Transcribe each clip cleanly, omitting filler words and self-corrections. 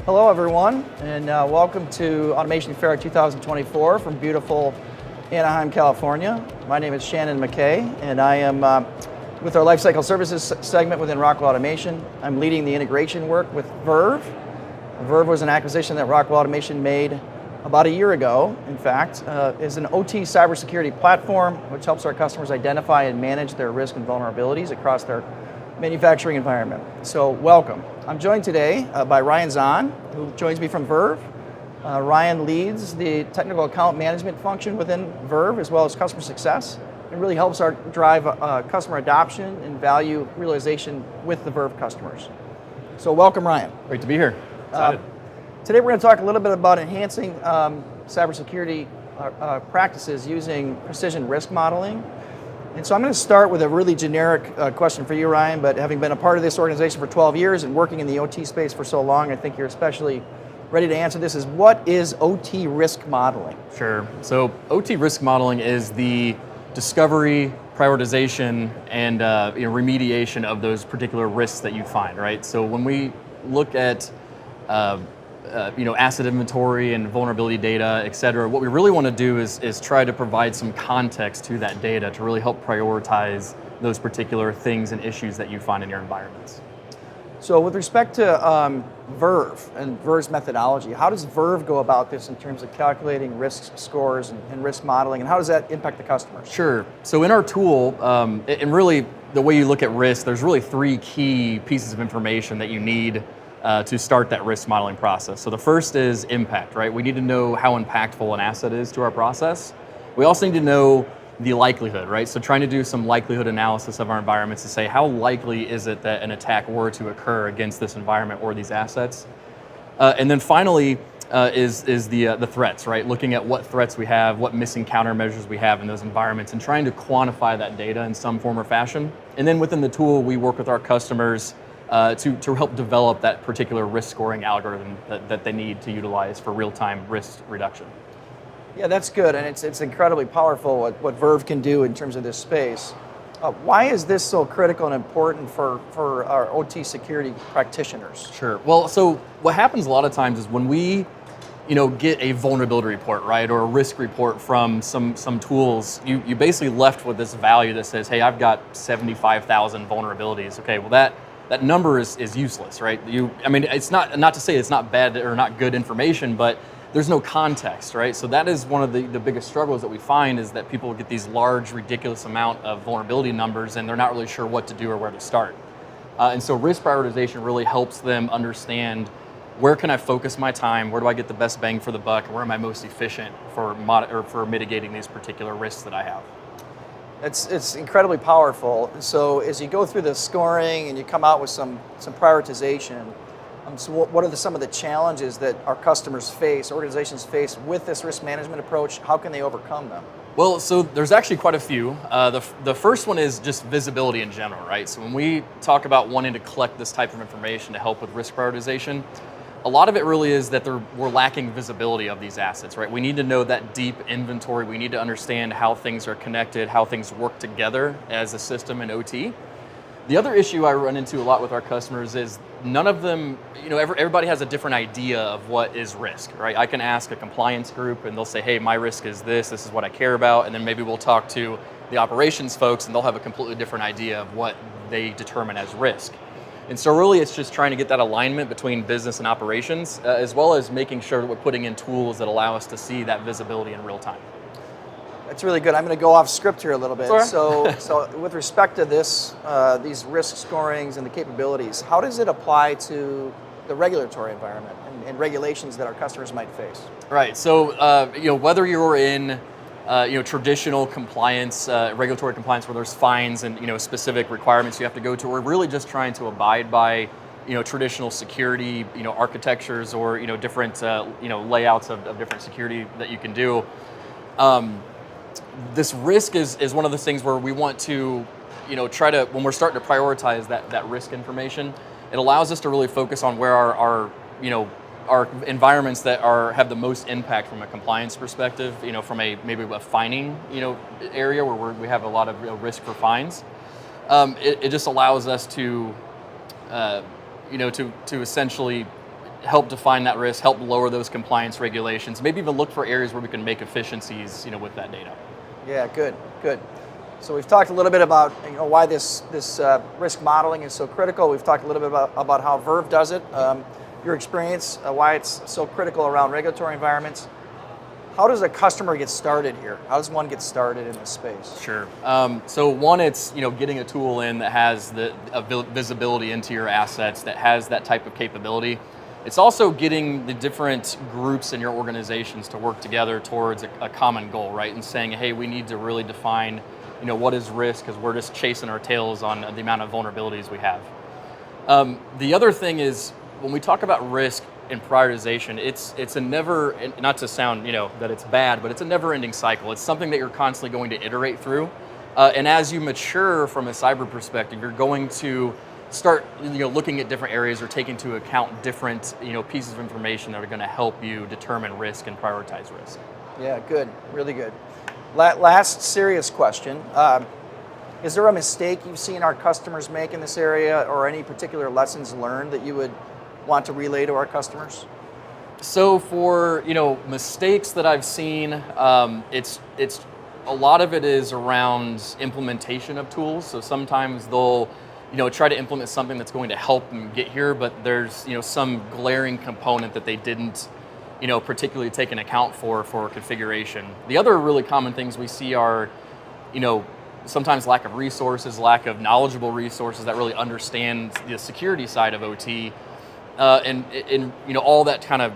Hello everyone, and welcome to Automation Fair 2024 from beautiful Anaheim, California. My name is Shannon McKay, and I am with our Lifecycle Services segment within Rockwell Automation. I'm leading the integration work with Verve. Verve was an acquisition that Rockwell Automation made about a year ago, in fact. Is an OT cybersecurity platform which helps our customers identify and manage their risk and vulnerabilities across their manufacturing environment. So welcome. I'm joined today by Ryan Zahn, who joins me from Verve. Ryan leads the technical account management function within Verve, as well as customer success, and really helps our drive customer adoption and value realization with the Verve customers. So welcome, Ryan. Great to be here. Excited. Today we're going to talk a little bit about enhancing cybersecurity practices using precision risk modeling. And so I'm going to start with a really generic question for you, Ryan, but having been a part of this organization for 12 years and working in the OT space for so long, I think you're especially ready to answer this, is what is OT risk modeling? Sure. So OT risk modeling is the discovery, prioritization, and remediation of those particular risks that you find, right? So when we look at asset inventory and vulnerability data, et cetera, what we really want to do is try to provide some context to that data to really help prioritize those particular things and issues that you find in your environments. So with respect to Verve and Verve's methodology, how does Verve go about this in terms of calculating risk scores and risk modeling, and how does that impact the customers? Sure. So in our tool, and really the way you look at risk, there's really three key pieces of information that you need to start that risk modeling process. So the first is impact, right? We need to know how impactful an asset is to our process. We also need to know the likelihood, right? So trying to do some likelihood analysis of our environments to say how likely is it that an attack were to occur against this environment or these assets. And then finally is the threats, right? Looking at what threats we have, what missing countermeasures we have in those environments, and trying to quantify that data in some form or fashion. And then within the tool, we work with our customers to help develop that particular risk scoring algorithm that they need to utilize for real-time risk reduction. Yeah, that's good, and it's incredibly powerful what Verve can do in terms of this space. Why is this so critical and important for our OT security practitioners? Sure. Well, so what happens a lot of times is when we get a vulnerability report, right, or a risk report from some tools, you basically left with this value that says, hey, I've got 75,000 vulnerabilities. Okay, well that number is useless, right? It's not to say it's not bad or not good information, but there's no context, right? So that is one of the biggest struggles that we find, is that people get these large, ridiculous amount of vulnerability numbers and they're not really sure what to do or where to start. And so risk prioritization really helps them understand, where can I focus my time? Where do I get the best bang for the buck? Where am I most efficient for mitigating these particular risks that I have? It's incredibly powerful. So as you go through the scoring and you come out with some prioritization, so what are some of the challenges that our customers face, organizations face with this risk management approach? How can they overcome them? Well, so there's actually quite a few. The first one is just visibility in general, right? So when we talk about wanting to collect this type of information to help with risk prioritization, a lot of it really is that we're lacking visibility of these assets, right? We need to know that deep inventory. We need to understand how things are connected, how things work together as a system in OT. The other issue I run into a lot with our customers is none of them, everybody has a different idea of what is risk, right? I can ask a compliance group and they'll say, hey, my risk is this is what I care about. And then maybe we'll talk to the operations folks and they'll have a completely different idea of what they determine as risk. And so really it's just trying to get that alignment between business and operations, as well as making sure that we're putting in tools that allow us to see that visibility in real time. That's really good. I'm going to go off script here a little bit. Sure. So with respect to this, these risk scorings and the capabilities, how does it apply to the regulatory environment and regulations that our customers might face? Right. So whether you're in traditional compliance, regulatory compliance, where there's fines and specific requirements you have to go to, we're really just trying to abide by traditional security architectures or different layouts of different security that you can do. This risk is one of those things where we want to try to, when we're starting to prioritize that risk information, it allows us to really focus on where our environments that have the most impact from a compliance perspective, from maybe a fining area where we have a lot of risk for fines. It just allows us to to essentially help define that risk, help lower those compliance regulations, maybe even look for areas where we can make efficiencies, with that data. Yeah, good, good. So we've talked a little bit about why this risk modeling is so critical. We've talked a little bit about how Verve does it, your experience, why it's so critical around regulatory environments. How does a customer get started here? How does one get started in this space? Sure. So one, it's getting a tool in that has the visibility into your assets, that has that type of capability. It's also getting the different groups in your organizations to work together towards a common goal, right? And saying, hey, we need to really define, what is risk, because we're just chasing our tails on the amount of vulnerabilities we have. The other thing is, when we talk about risk and prioritization, it's a never, not to sound that it's bad, but it's a never-ending cycle. It's something that you're constantly going to iterate through, and as you mature from a cyber perspective, you're going to start looking at different areas or take into account different pieces of information that are going to help you determine risk and prioritize risk. Yeah, good, really good. Last serious question. Is there a mistake you've seen our customers make in this area, or any particular lessons learned that you would want to relay to our customers? So for mistakes that I've seen, it's a lot of it is around implementation of tools. So sometimes they'll try to implement something that's going to help them get here, but there's some glaring component that they didn't particularly take an account for configuration. The other really common things we see are sometimes lack of resources, lack of knowledgeable resources that really understand the security side of OT, and all that kind of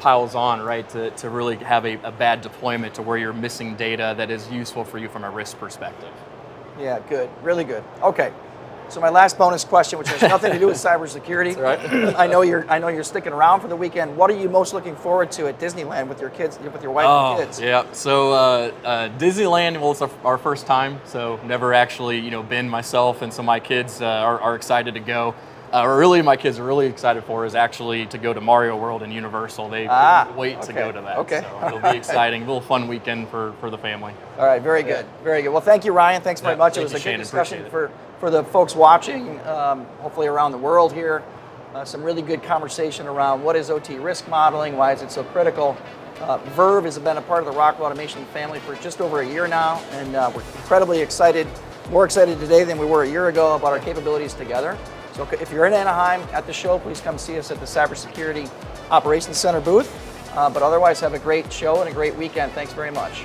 piles on, right, to really have a bad deployment to where you're missing data that is useful for you from a risk perspective. Yeah, good, really good. Okay, so my last bonus question, which has nothing to do with cybersecurity. That's right. I know you're sticking around for the weekend. What are you most looking forward to at Disneyland with your kids, with your wife and kids? Yeah. So Disneyland, well, it's our first time, so never actually been myself, and so my kids are excited to go. Really, my kids are really excited for is actually to go to Mario World and Universal. They wait to go to that. Okay. So it'll be exciting. A little fun weekend for the family. All right, very good, very good. Well, thank you, Ryan. Thanks very much. It was a good discussion for the folks watching, hopefully around the world here. Some really good conversation around what is OT risk modeling, why is it so critical. Verve has been a part of the Rockwell Automation family for just over a year now, and we're incredibly excited, more excited today than we were a year ago about our capabilities together. So if you're in Anaheim at the show, please come see us at the Cybersecurity Operations Center booth. But otherwise, have a great show and a great weekend. Thanks very much.